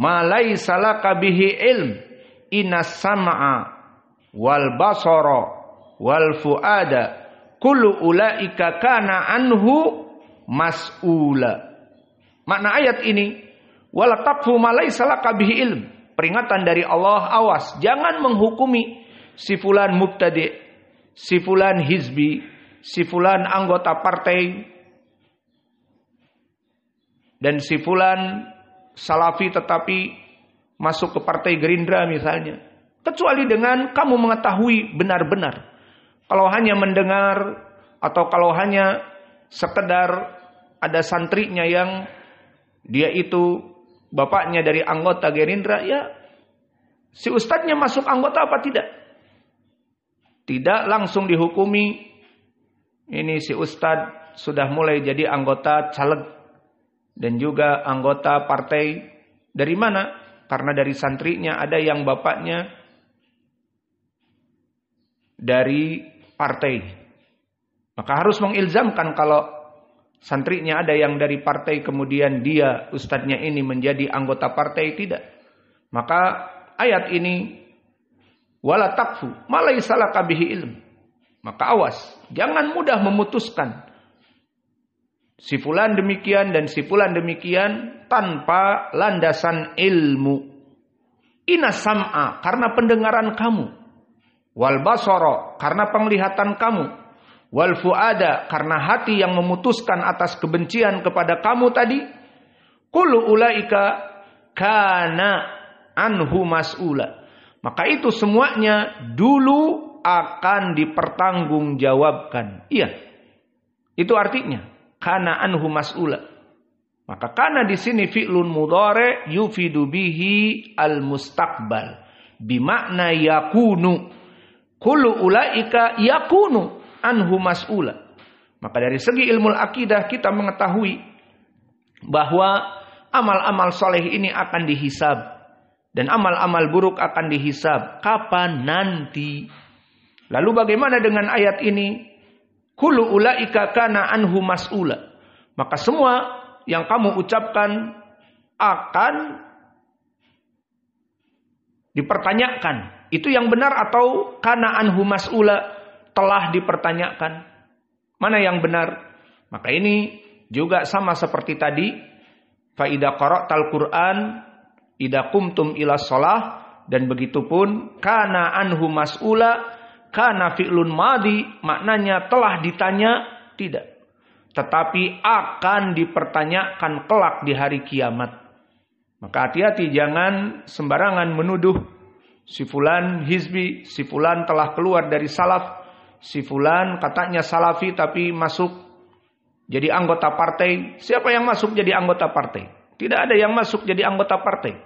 ma laysa laka bihi ilm. Inas sam'a wal basara wal fuada kullu ulaika kana anhu mas'ula. Makna ayat ini, wala taqfu ma laysa laka bihi ilm. Peringatan dari Allah, awas, jangan menghukumi si fulan mubtadi', si fulan hizbi, si fulan anggota partai, dan si fulan salafi tetapi masuk ke partai Gerindra misalnya. Kecuali dengan kamu mengetahui benar-benar. Kalau hanya mendengar atau kalau hanya sekedar ada santrinya yang dia itu bapaknya dari anggota Gerindra, ya si ustadznya masuk anggota apa tidak? Tidak langsung dihukumi. Ini si ustadz sudah mulai jadi anggota caleg dan juga anggota partai. Dari mana? Karena dari santrinya ada yang bapaknya dari partai. Maka harus mengilzamkan kalau santrinya ada yang dari partai kemudian dia ustadznya ini menjadi anggota partai, tidak. Maka ayat ini wala taqfu ma laysa laka bihi ilm. Maka awas, jangan mudah memutuskan si fulan demikian dan si fulan demikian tanpa landasan ilmu. Inas sam'a karena pendengaran kamu, wal basara karena penglihatan kamu, wal fuada karena hati yang memutuskan atas kebencian kepada kamu tadi. Kullu ulaika kana anhu mas'ula. Maka itu semuanya dulu akan dipertanggungjawabkan. Iya. Itu artinya kana anhu mas'ula. Maka kana di sini fi'lun mudhari yufidu bihi al-mustaqbal. Bimakna yakunu. Kullu ulaika yakunu anhu mas'ula. Maka dari segi ilmu akidah kita mengetahui bahwa amal-amal soleh ini akan dihisab. Dan amal-amal buruk akan dihisab. Kapan? Nanti. Lalu bagaimana dengan ayat ini? Kullu ulaika kana anhu mas'ula. Maka semua yang kamu ucapkan akan dipertanyakan. Itu yang benar atau kana anhu mas'ula telah dipertanyakan? Mana yang benar? Maka ini juga sama seperti tadi. Fa idza qara'tal Qur'an idza qumtum ila shalah, dan begitupun kana anhu mas'ula, kana fi'lun madhi maknanya telah ditanya, tidak. Tetapi akan dipertanyakan kelak di hari kiamat. Maka hati-hati jangan sembarangan menuduh si fulan hizbi, si fulan telah keluar dari salaf, si fulan katanya salafi tapi masuk jadi anggota partai. Siapa yang masuk jadi anggota partai? Tidak ada yang masuk jadi anggota partai.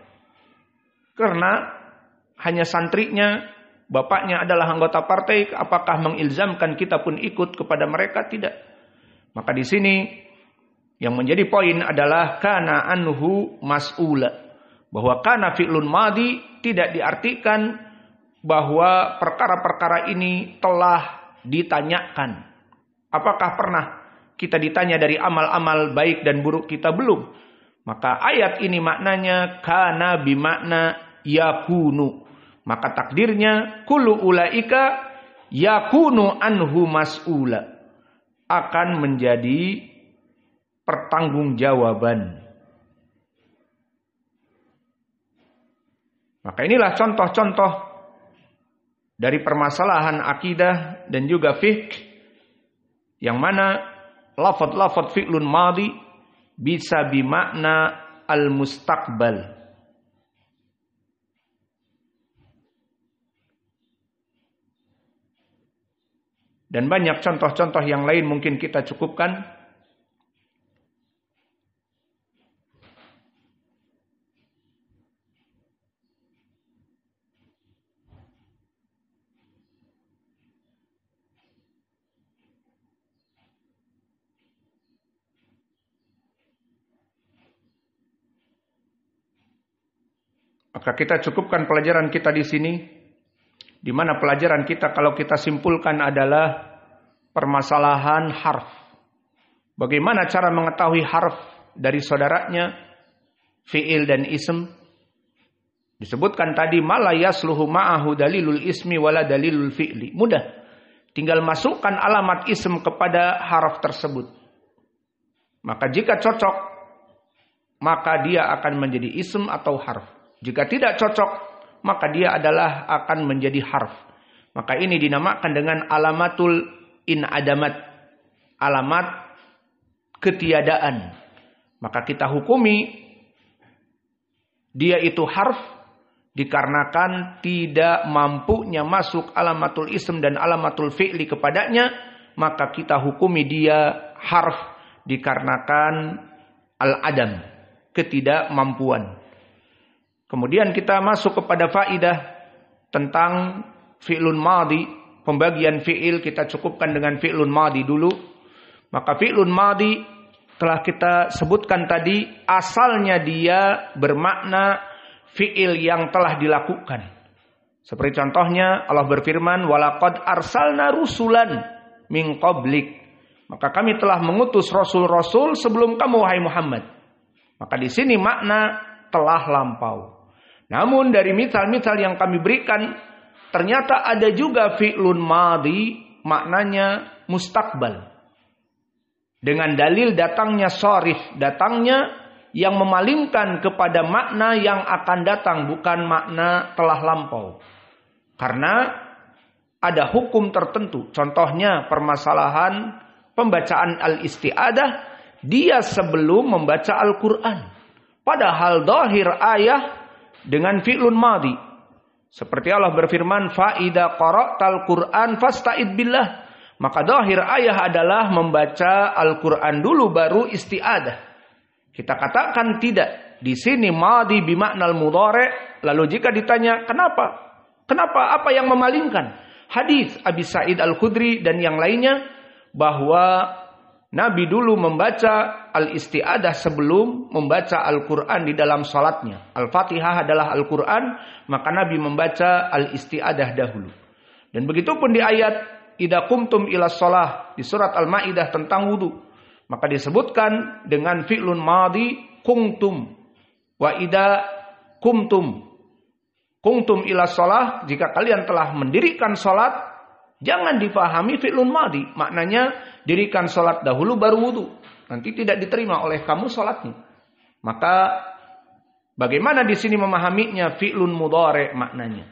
Karena hanya santrinya, bapaknya adalah anggota partai, apakah mengilzamkan kita pun ikut kepada mereka? Tidak. Maka di sini yang menjadi poin adalah kana anhu mas'ula. Bahwa kana fi'lun madi tidak diartikan bahwa perkara-perkara ini telah ditanyakan. Apakah pernah kita ditanya dari amal-amal baik dan buruk kita? Belum. Maka ayat ini maknanya kana bimakna yakunu. Maka takdirnya kullu ulaika yakunu anhu mas'ula. Akan menjadi pertanggungjawaban. Maka inilah contoh-contoh dari permasalahan akidah dan juga fiqh yang mana lafaz-lafaz fi'lun madi bisa bimakna al-mustaqbal. Dan banyak contoh-contoh yang lain mungkin kita cukupkan. Maka kita cukupkan pelajaran kita di sini, di mana pelajaran kita kalau kita simpulkan adalah permasalahan harf. Bagaimana cara mengetahui harf dari saudaranya, fi'il dan ism? Disebutkan tadi mala yasluhu ma'ahu dalilul ismi wala dalilul fi'li. Mudah. Tinggal masukkan alamat ism kepada harf tersebut. Maka jika cocok, maka dia akan menjadi ism atau harf. Jika tidak cocok, maka dia adalah akan menjadi harf. Maka ini dinamakan dengan alamatul inadamat. Alamat ketiadaan. Maka kita hukumi dia itu harf dikarenakan tidak mampunya masuk alamatul ism dan alamatul fi'li kepadanya. Maka kita hukumi dia harf dikarenakan al-adam, ketidakmampuan. Kemudian kita masuk kepada faidah tentang fi'lun madi. Pembagian fi'il kita cukupkan dengan fi'lun madi dulu. Maka fi'lun madi telah kita sebutkan tadi asalnya dia bermakna fi'il yang telah dilakukan. Seperti contohnya Allah berfirman walaqad arsalna rusulan min qablik. Maka kami telah mengutus rasul-rasul sebelum kamu wahai Muhammad. Maka di sini makna telah lampau. Namun dari misal-misal yang kami berikan, ternyata ada juga fi'lun madi, maknanya mustaqbal. Dengan dalil datangnya sharif, datangnya yang memalingkan kepada makna yang akan datang, bukan makna telah lampau. Karena ada hukum tertentu. Contohnya permasalahan pembacaan al-isti'adah, dia sebelum membaca Al-Quran. Padahal zahir ayah dengan fi'lun madi. Seperti Allah berfirman, "Fa'idha qara'tal Qur'an fasta'id billah." Maka zahir ayah adalah membaca Al-Quran dulu baru isti'adah. Kita katakan tidak. Di sini madi bimaknal mudhari'. Lalu jika ditanya, kenapa? Kenapa? Apa yang memalingkan? Hadis Abi Sa'id Al-Khudri dan yang lainnya, bahwa Nabi dulu membaca al-isti'adah sebelum membaca Al-Quran di dalam salatnya. Al-Fatihah adalah Al-Quran, maka Nabi membaca al-isti'adah dahulu. Dan begitu pun di ayat idza qumtum ila shalah di surat Al-Maidah tentang wudu, maka disebutkan dengan fi'lun madi qumtum. Wa idza qumtum ila shalah, jika kalian telah mendirikan salat, jangan difahami fi'lun madi. Maknanya dirikan salat dahulu baru wudu. Nanti tidak diterima oleh kamu salatnya. Maka bagaimana di sini memahaminya fi'lun mudhari' maknanya?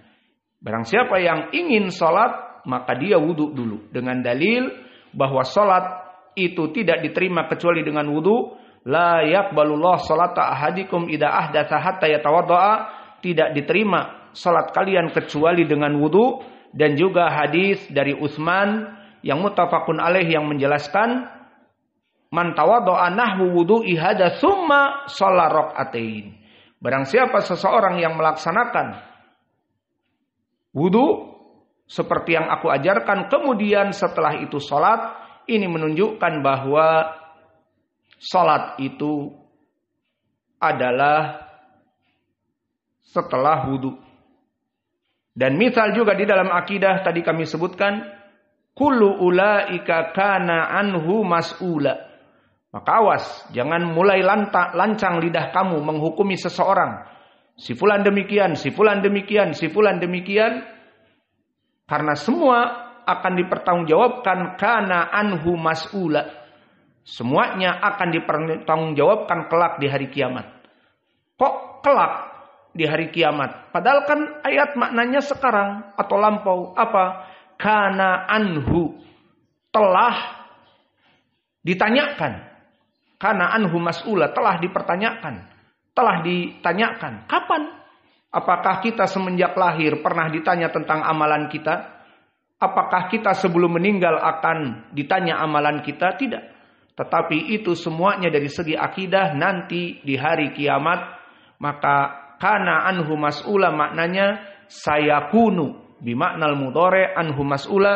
Barang siapa yang ingin salat, maka dia wudu dulu. Dengan dalil bahwa salat itu tidak diterima kecuali dengan wudu. La yaqbalullah salata ahadikum idza ahdatsa hatta yatawaddaa. Tidak diterima salat kalian kecuali dengan wudu, dan juga hadis dari Utsman yang muttafaqun alaih yang menjelaskan man tawaddo'a nahwu wudu'i hadza tsumma shalla rak'atain. Barang siapa seseorang yang melaksanakan wudu seperti yang aku ajarkan, kemudian setelah itu salat, ini menunjukkan bahwa salat itu adalah setelah wudu. Dan misal juga di dalam akidah tadi kami sebutkan, kullu ulaika kana anhu mas'ula. Maka awas, jangan mulai lancang lidah kamu menghukumi seseorang. Si fulan demikian, si fulan demikian, si fulan demikian. Karena semua akan dipertanggungjawabkan kana anhu mas'ula. Semuanya akan dipertanggungjawabkan kelak di hari kiamat. Kok kelak di hari kiamat? Padahal kan ayat maknanya sekarang atau lampau. Apa? Kana anhu. Telah ditanyakan. Kana anhu mas'ula, telah dipertanyakan. Telah ditanyakan. Kapan? Apakah kita semenjak lahir pernah ditanya tentang amalan kita? Apakah kita sebelum meninggal akan ditanya amalan kita? Tidak. Tetapi itu semuanya dari segi akidah nanti di hari kiamat. Maka kana anhu mas'ula maknanya sayakunu. Bimaknal mudhari' anhu mas'ula.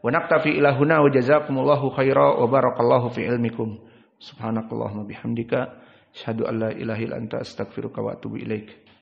Wa naktafi ila huna wa jazakumullahu khaira wa barakallahu fi ilmikum. Subhanakallahumma bihamdika asyhadu an la ilaha illa anta astaghfiruka wa atubu ilaik.